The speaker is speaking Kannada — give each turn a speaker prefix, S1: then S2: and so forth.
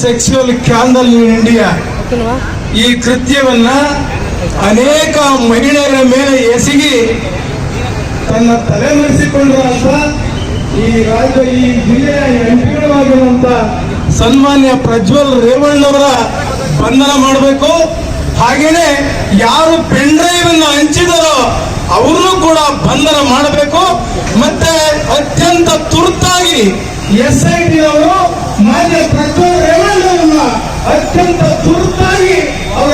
S1: ಸೆಕ್ಸುವಲ್ ಕ್ಯಾಂಡಲ್ ಇನ್ ಇಂಡಿಯಾ ಈ ಕೃತ್ಯವನ್ನ ಅನೇಕ ಮಹಿಳೆಯರ ಮೇಲೆ ಎಸಗಿ ತನ್ನ ತಲೆಮರೆಸಿಕೊಂಡಿರುವಂತ ಈ ರಾಜ್ಯ ಈ ಜಿಲ್ಲೆಯ ಎಂಪಿಗಳಾಗಿರುವಂತ ಸನ್ಮಾನ್ಯ ಪ್ರಜ್ವಲ್ ರೇವಣ್ಣವರ ಬಂಧನ ಮಾಡಬೇಕು. ಹಾಗೇನೆ ಯಾರು ಪೆನ್ ಡ್ರೈವ್ ಅನ್ನು ಹಂಚಿದರೋ ಅವ್ರನ್ನೂ ಕೂಡ ಬಂಧನ ಮಾಡಬೇಕು. ಮತ್ತೆ ಅತ್ಯಂತ ತುರ್ತಾಗಿ SIT ಅವರು ಮಾನ್ಯ ಪ್ರಜ್ವಲ್ ರೇವಣ್ಣವರನ್ನ ಅತ್ಯಂತ ತುರ್ತಾಗಿ ಅವರ